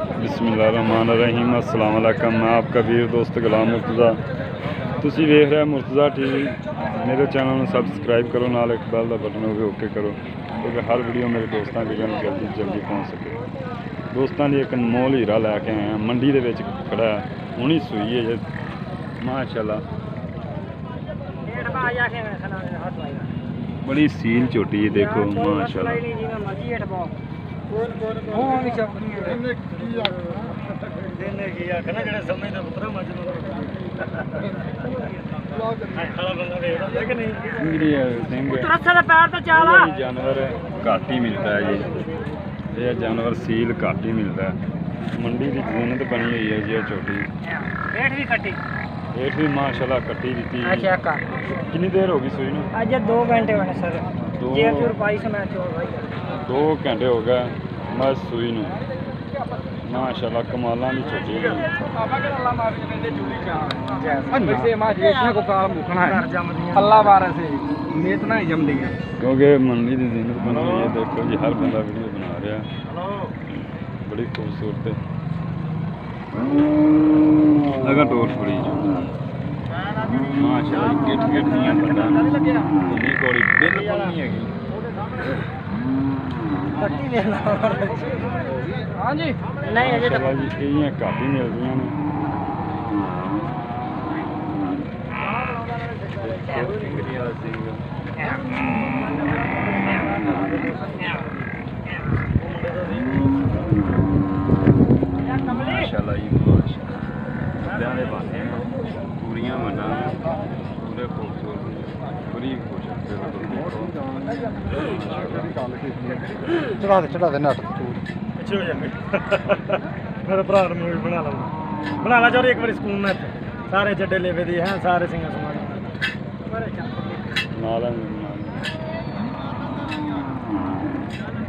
बिस्मिल्लाहिर्रहमानिर्रहीम। अस्सलाम वालेकुम। मैं आपका वीर दोस्त गुलाम मुर्तज़ा। तुसी वेख रहे मुर्तज़ा टीवी। मेरे चैनल में सबसक्राइब करो, नाल एक बेल का बटन होवे ओके करो, क्योंकि हर वीडियो मेरे दोस्तों की जल्दी पहुँच सके। दोस्तों की एक अनमोल हीरा लैके आए हैं, मंडी के विच खड़ा है, हुणी सूई है जे माशाअल्लाह, बड़ी सील झोटी है, देखो माशाअल्लाह। जानवर घट ही मिलता है जी, ये जानवर सील घट ही मिलता है। मंडी की जीनत बनी हुई है जी छोटी, रेट भी माशाल्लाह कट्टी दी। कितनी देर होगी सूई नूं? आज 2 घंटे होने सर। 2 घंटे हो गए मैं सूई नूं। माशाल्लाह कमालां दी छोटी है। क्योंकि मंडी की जीनत बनी हुई है, देखो जी हर बंदा वीडियो बना रहा है, बड़ी खूबसूरत है। लगा टोर थोड़ी माशाल्लाह, गिट नहीं है बंदा, इन्हीं कोड़ी बिल्कुल नहीं है। हाँ जी नहीं अजे तक जी ये घट ही मिलदियां ने। माशाल्लाह जी माशाल्लाह, पूरियां वना पूरे खूबसूरत बड़ी खुश चढ़ा दे नट पिछे हो जाए। मेरे भरा मूवी बना ला चोर एक बार स्कूल में सारे चड्डे लेवे दी हैं, सारे सिंगर समाज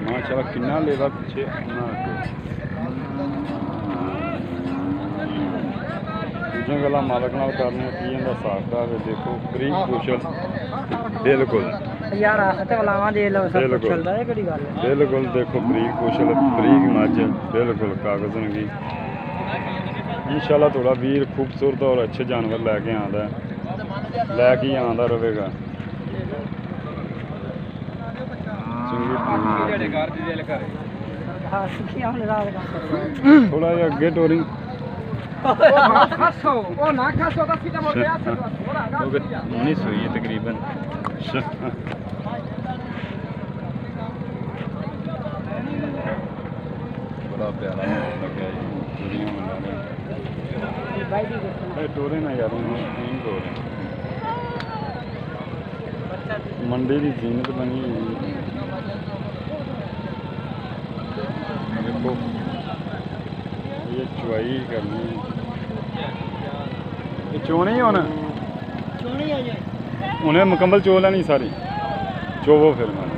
माशाल्लाह किन्ना लेवा पिछे दूजियां गल्लां मालक नाल करने की साखता है। देखो बरीक कुशल बिल्कुल यार आखते वलावा दे लो सब कुछ चलदा है, केड़ी गल है। बिल्कुल देखो बरीक कुशल बरीक मज बिल्कुल कागज़न की। इंशाल्लाह थोड़ा वीर खूबसूरत और अच्छे जानवर लैके आंदा है, लैके ही आंदा रहेगा। थोड़ा जिहा अगे टोरी नहीं सूई है तकरीबन। बड़ा प्यारा लगे टोरे ना यार, तीन टोरे मंडी की जीनत बनी हुई। देखो ये चुवाई करनी है, ये चोने ही होना उन्हें मुकम्मल चो लेनी सारी, चोवो फिर मैं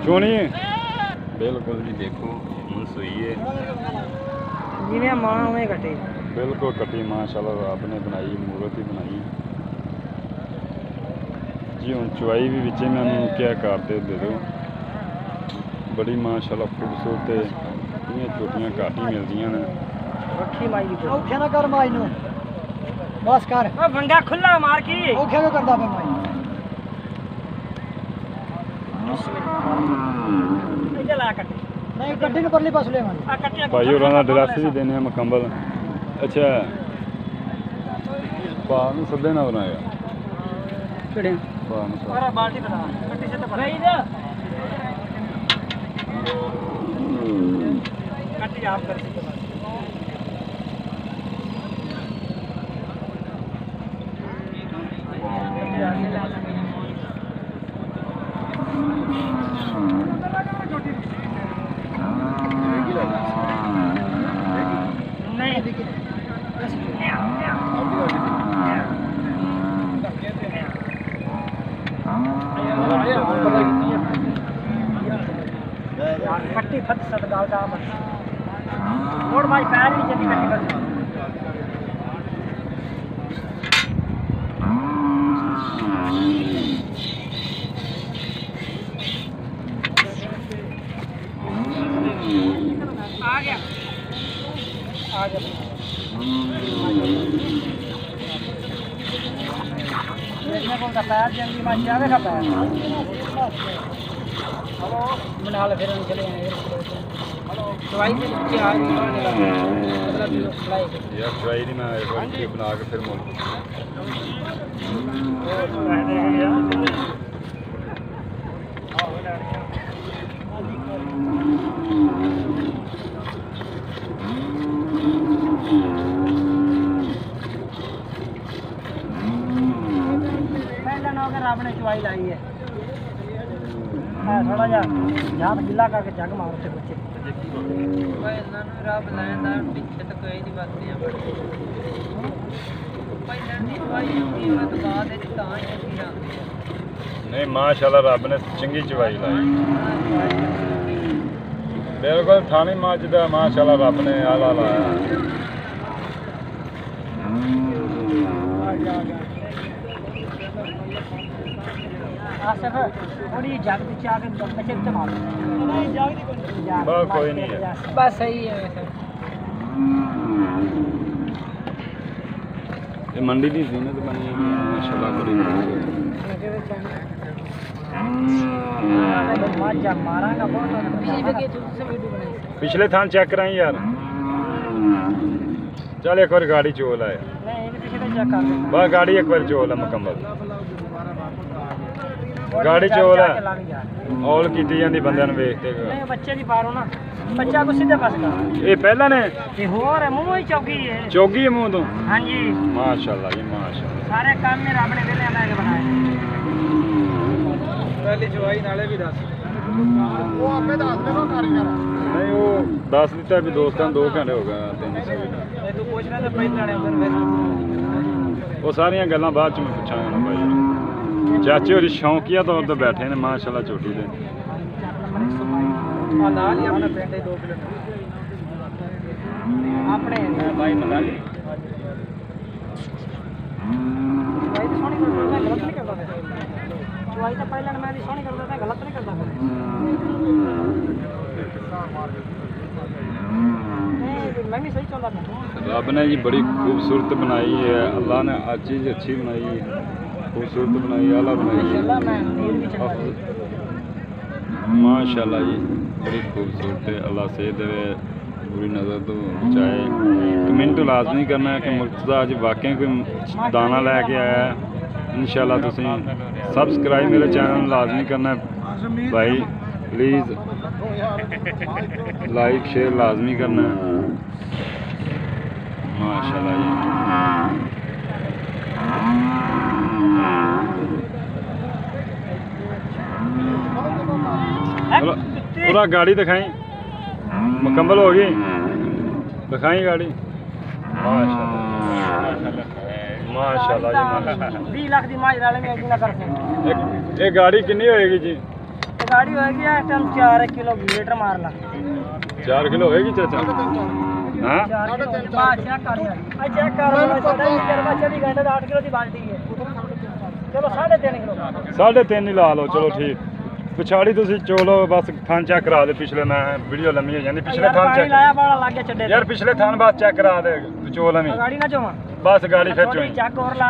चोनी है बिल्कुल जी। देखो हूँ सूई है जिवें मां उवें कटी, बिल्कुल कटी माशाल्लाह, रब ने बनाई मूरत ही बनाई जी। हूँ चुवाई भी बिचे मैंने क्या करते दे दो, बड़ी माशाल्लाह खूबसूरत है। ये छोटियां घट ही मिलदियां ने। रखी माई दी औखे ना कर माई नु, बस कर ओ बंदा खुला मार की औखे क्यों करदा पे माई। इधर ला कटी नहीं गड्डी ने परली पास ले माई आ कटिया भाई होरां दा ड्रेस भी देने मुकम्मल। अच्छा पा नूं सद्दे ना बनाया छड़े पा नूं और बाल्टी बता कटी से तो भाई इधर कटी आप कर सकते हो। कट्टी फट सद गाल का मत मोड़ भाई पैर भी चली कट्टी बस आ गया आ जा देखने को का पैर जंगी मार जावे का पैर हेलो बना ले फिर चले हेलो दवाई से क्या मतलब सप्लाई यार ट्राई नहीं मैं एक बार बना के फिर मोल आपने चुवाई लाई है थोड़ा जा यहाँ गिला करके जग मारो थे बच्चे रब लाया पीछे तो कोई नहीं बात नहीं नहीं माशाल्लाह रब ने चंगी चवाई लाई बिल्कुल थानी मजदा माशाल्लाह रब ने आला लाया आसफ थोड़ी जग पीछे आके बच्चे पीछे मारो बस कोई नहीं है बस सही है वैसे ये मंडी दी जीनत बनी है माशाल्लाह बड़ी मारांगा बहुत पिछले थान चेक कराई यार चल एक बार गाड़ी चोल है बस गाड़ी एक बार चोल है मुकम्मल गाड़ी चोल है ऑल की जाती बंदे वेख के बच्चे की पारो ना बच्चा को सीधे पास कर ये पहला ने ये होर है मुंह ही चौकी है चौकी है मुंह तो हां जी माशाल्लाह जी माशाल्लाह सारे काम में रब ने वेले ला के बनाए पहली चवाई नाले भी दस वो आपे दस देगा कारीगर नहीं वो 10 दिता भी दोस्तां 2 घंटे हो गए 3 सौ तू पूछ रहा था पहले लाने फिर वो सारियां गल्लां बाद च मैं पूछांगा ना भाई चाचे होरी शौकिया तौर पर बैठे ने माशाल्लाह चोटी दे नाल ही अपने पिंड 2 किलोमीटर अपने भाई मंगा ली भाई तो सोनी करदा मैं गलत नहीं करदा चुवाई तो पहले मैं भी सोनी करदा था गलत नहीं करदा मैं भी सही चलदा था रब ने जी बड़ी खूबसूरत बनाई है अल्लाह ने हर चीज़ अच्छी बनाई है खूबसूरत बनाई आला बनाई है माशाल्लाह जी बड़ी खूबसूरत है अल्लाह सेहत देवे बुरी नज़र तो बचाए कमेंट लाजमी करना है कि मुर्तज़ा अज वाकई कोई दाना लैके आया है इंशाल्लाह तुसीं सबसक्राइब मेरे चैनल लाजमी करना है भाई प्लीज़ लाइक शेयर लाजमी करना है माशाल्लाह जी पूरा गाड़ी दिखाई मुकम्मल होगी दिखाई गाड़ी माशाल्लाह जी 20 लाख दी माज डाले में ना कर ये गाड़ी कितनी होएगी जी गाड़ी होएगी इस टाइम 4 किलोमीटर मार ला 4 किलो होएगी चाचा हाँ चेक कर चेक कर 8 किलो की बाल्टी है चलो 3.5 किलो 3.5 ही ला लो चलो ठीक पिछाड़ी तुसी चोलो बस थान चेक करा दे पिछले मैं वीडियो लम्मी हो जाती पिछले थान चेक लाया बड़ा लागे चड्डे यार पिछले थान बस चेक करा दे चोल लम्मी गाड़ी ना चोवा बस गाड़ी फिर चोई चेक और ला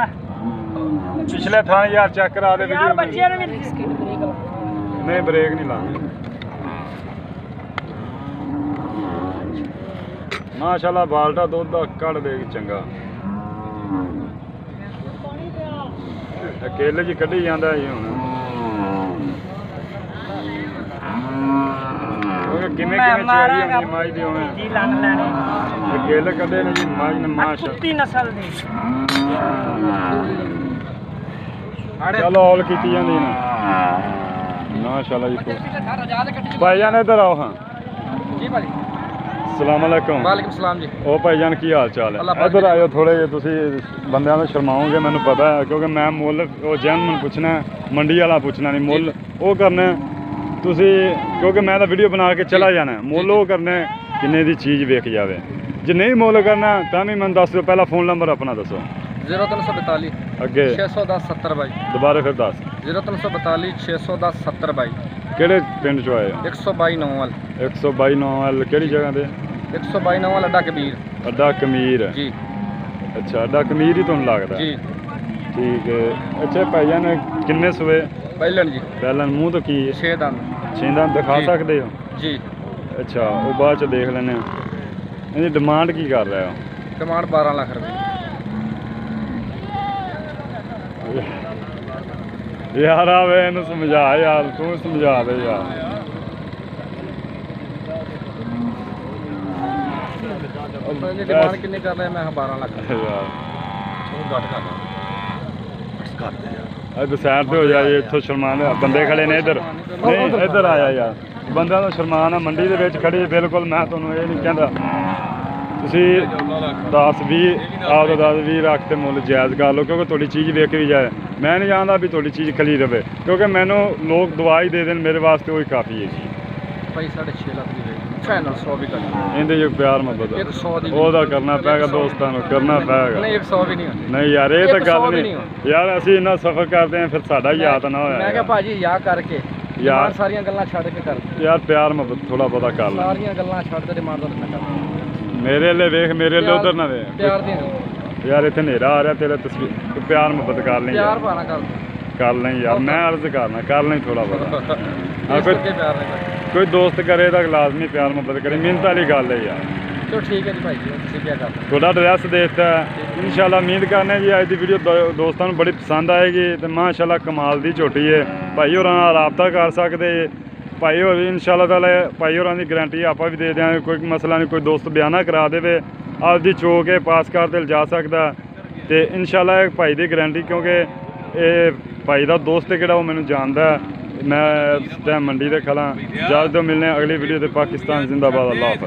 पिछले थान यार चेक करा दे यार वीडियो बच्चे ने भी बिस्किट ब्रेक नहीं ब्रेक नहीं लाने माशाल्लाह बाल्टा दुध कड़ देगी चंगा अकेले जी कढ़ी जाता जी हूँ किमें चवाई होनी मज दी उवें अकेले कढ़े ने जी मज ने माशाल्लाह नस्ल दी चलो ऑल की जाती ना माशाल्लाह जी भाईजान इधर आओ हाँ जी भाई अस्सलाम वालेकुम वालेकुम सलाम जी ओ भाईजान की हाल चाल है इधर आयो थोड़े जे तुसी बंदियां तो शर्माओगे मैंने पता है क्योंकि मैं मुੱਲ ਉਹ ਜੈਨਮਨ ਪੁੱਛਣਾ ਮੰਡੀ ਵਾਲਾ ਪੁੱਛਣਾ ਨਹੀਂ ਮੁੱਲ ਉਹ ਕਰਨਾ ਤੁਸੀਂ ਕਿਉਂਕਿ ਮੈਂ ਤਾਂ ਵੀਡੀਓ ਬਣਾ ਕੇ ਚਲਾ ਜਾਣਾ ਮੁੱਲ ਉਹ ਕਰਨਾ ਕਿੰਨੇ ਦੀ ਚੀਜ਼ ਵੇਖ ਜਾਵੇ ਜੇ ਨਹੀਂ ਮੁੱਲ ਕਰਨਾ ਤਾਂ ਵੀ ਮੈਨੂੰ ਦੱਸ ਦਿਓ ਪਹਿਲਾਂ ਫੋਨ ਨੰਬਰ ਆਪਣਾ ਦੱਸੋ 0342 ਅੱਗੇ 610 70 22 ਦੁਬਾਰਾ ਫਿਰ ਦੱਸ 0342 610 70 22 ਕਿਹੜੇ ਪਿੰਡ ਚੋਂ ਆਏ 122 ਨੌਵਾਲ 122 ਨੌਵਾਲ ਕਿਹੜੀ ਜਗ੍ਹਾ ਤੇ 122 ਨਵਾਂ ਲੱਡਾ ਕਬੀਰ ਅੱਡਾ ਕਮੀਰ ਜੀ ਅੱਛਾ ਅੱਡਾ ਕਮੀਰ ਹੀ ਤੁਹਾਨੂੰ ਲੱਗਦਾ ਜੀ ਠੀਕ ਹੈ ਅੱਛਾ ਭਾਈਆਂ ਨੇ ਕਿੰਨੇ ਸੂਏ ਪਹਿਲਣ ਜੀ ਪਹਿਲਾਂ ਮੂੰਹ ਤੋਂ ਕੀ 6 ਦੰਦ ਛਿੰਦਾਂ ਦਿਖਾ ਜੀ। ਸਕਦੇ ਹੋ ਜੀ ਅੱਛਾ ਉਹ ਬਾਅਦ ਚ ਦੇਖ ਲੈਂਦੇ ਹਾਂ ਇਹਦੀ ਡਿਮਾਂਡ ਕੀ ਕਰ ਰਿਹਾ ਡਿਮਾਂਡ 12 ਲੱਖ ਰੁਪਏ ਯਾਰ ਆ ਵੇ ਇਹਨੂੰ ਸਮਝਾ ਯਾਰ ਤੂੰ ਸਮਝਾ ਦੇ ਯਾਰ ਉਹਦੀ ਡਿਮਾਂਡ ਕਿੰਨੀ ਕਰ ਰਿਹਾ ਮੈਂ ਕਿਹਾ 12 ਲੱਖ ਯਾਰ ਉਹ ਘੱਟ ਕਰ ਇੱਧਰ ਸਾਈਡ ਤੇ ਹੋ ਜਾ ਇੱਥੋਂ ਸ਼ਰਮਾਨ ਬੰਦੇ ਖੜੇ ਨੇ ਇੱਧਰ ਨਹੀਂ ਇੱਧਰ ਆਇਆ ਯਾਰ ਬੰਦਿਆਂ ਦਾ ਸ਼ਰਮਾਨ ਆ ਮੰਡੀ ਦੇ ਵਿੱਚ ਖੜੀ ਬਿਲਕੁਲ ਮੈਂ ਤੁਹਾਨੂੰ ਇਹ ਨਹੀਂ ਕਹਿੰਦਾ ਤੁਸੀਂ 10-20 ਆਪਦਾ 10-20 ਰੱਖ ਤੇ ਮੁੱਲ ਜਾਇਜ਼ ਕਰ ਲਓ ਕਿਉਂਕਿ ਤੁਹਾਡੀ ਚੀਜ਼ ਵੇਖ ਵੀ ਜਾਏ ਮੈਂ ਨਹੀਂ ਚਾਹੁੰਦਾ ਵੀ ਤੁਹਾਡੀ ਚੀਜ਼ ਖਲੀ ਰਵੇ ਕਿਉਂਕਿ ਮੈਨੂੰ ਲੋਕ ਦਵਾਈ ਦੇ ਦੇਣ ਮੇਰੇ ਵਾਸਤੇ ਉਹੀ ਕਾਫੀ ਹੈ ਜੀ ਭਾਈ 6.5 ਲੱਖ ਦੀ ਵੇਚ ਫਾਈਨਲ 100 ਵੀ ਕਰ ਇਹਦੇ ਜੋ ਪਿਆਰ ਮੁਹੱਬਤ ਆ। 100 ਦੀ ਉਹਦਾ ਕਰਨਾ ਪੈਗਾ ਦੋਸਤਾਂ ਨੂੰ ਕਰਨਾ ਪੈਗਾ ਨਹੀਂ 100 ਵੀ ਨਹੀਂ ਹੋਣੀ ਨਹੀਂ ਯਾਰ ਇਹ ਤਾਂ ਇੱਕ ਸੌ ਗੱਲ ਵੀ ਨਹੀਂ ਯਾਰ ਅਸੀਂ ਇੰਨਾ ਸਫ਼ਰ ਕਰਦੇ ਆਂ ਫਿਰ ਸਾਡਾ ਯਾਦ ਨਾ ਹੋਇਆ ਮੈਂ ਕਿਹਾ ਭਾਜੀ ਯਾ ਕਰਕੇ ਯਾਰ। ਯਾਰ ਸਾਰੀਆਂ ਗੱਲਾਂ ਛੱਡ ਕੇ ਕਰ ਯਾਰ ਪਿਆਰ ਮੁਹੱਬਤ ਥੋੜਾ ਬਹੁਤਾ ਕਰ ਲੈ ਸਾਰੀਆਂ ਗੱਲਾਂ ਛੱਡ ਤੇ ਡਿਮਾਂਡ ਦਾ ਮੈਂ ਕਰ ਮੇਰੇ ਲਈ ਵੇਖ ਮੇਰੇ ਲਈ ਉਧਰ ਨਾ ਵੇਖ ਪਿਆਰ ਦੀਆਂ ਗੱਲਾਂ। ਯਾਰ ਇੱਥੇ ਹਨੇਰਾ ਆ ਰਿਹਾ ਤੇਰਾ ਤਸਵੀਰ ਤੂੰ ਪਿਆਰ ਮੁਹੱਬਤ ਕਰ ਲਈ ਪਿਆਰ ਭਾਣਾ ਕਰ ਲਈ ਯਾਰ ਮੈਂ ਅਰਜ਼ ਕਰਨਾ ਕਰ ਲਈ ਥੋੜਾ ਬਹੁਤਾ ਹਾਂ ਇਸ ਕੋਈ ਕਰਕੇ ਪਿਆਰ ਨਹੀਂ ਕਰ ਕੋਈ ਦੋਸਤ ਕਰੇ ਤਾਂ ਲਾਜ਼ਮੀ ਪਿਆਰ ਮੁਹੱਬਤ ਕਰੇ ਮਿਹਨਤ ਵਾਲੀ ਗੱਲ ਹੈ ਯਾਰ ਚਲੋ ਠੀਕ ਹੈ ਜੀ ਭਾਈ ਜੀ ਤੁਸੀਂ ਕੀ ਕਰਦੇ ਤੁਹਾਡਾ ਐਡਰੈਸ ਦੇ ਦਿੱਤਾ ਇਨਸ਼ਾਅੱਲਾ ਉਮੀਦ ਕਰਨੇ ਜੀ ਅੱਜ ਦੀ ਵੀਡੀਓ ਦੋਸਤਾਂ ਨੂੰ ਬੜੀ ਪਸੰਦ ਆਏਗੀ ਤੇ ਮਾਸ਼ਾਅੱਲਾ ਕਮਾਲ ਦੀ ਝੋਟੀ ਹੈ ਭਾਈ ਹੋਰਾਂ ਨਾਲ ਰਾਬਤਾ ਕਰ ਸਕਦੇ ਜੇ ਭਾਈ ਹੋਰ ਵੀ ਇਨਸ਼ਾਅੱਲਾ ਤਾਲਾ ਭਾਈ ਹੋਰਾਂ ਦੀ ਗਾਰੰਟੀ ਆਪਾਂ ਵੀ ਦੇ ਦਿਆਂਗੇ ਕੋਈ ਮਸਲਾ ਨਹੀਂ ਕੋਈ ਦੋਸਤ ਬਿਆਨਾ ਕਰਾ ਦੇਵੇ ਆਪਦੀ ਚੋ ਕੇ ਪਾਸ ਕਰ ਤੇ ਲਿਜਾ ਸਕਦਾ ਤੇ ਇਨਸ਼ਾਅੱਲਾ ਇਹ ਭਾਈ ਦੀ ਗਾਰੰਟੀ ਕਿਉਂਕਿ ਇਹ ਭਾਈ ਦਾ ਦੋਸਤ ਕਿਹੜਾ ਉਹ ਮੈਨੂੰ ਜਾਣਦਾ ਮੈਂ ਇਸ ਟਾਈਮ ਮੰਡੀ ਦੇ ਖਲਾਂ ਜਦ ਤੋਂ ਮਿਲਨੇ ਅਗਲੀ ਵੀਡੀਓ ਤੇ ਪਾਕਿਸਤਾਨ ਜ਼ਿੰਦਾਬਾਦ ਅੱਲਾਹ ਹਾਫਿਜ਼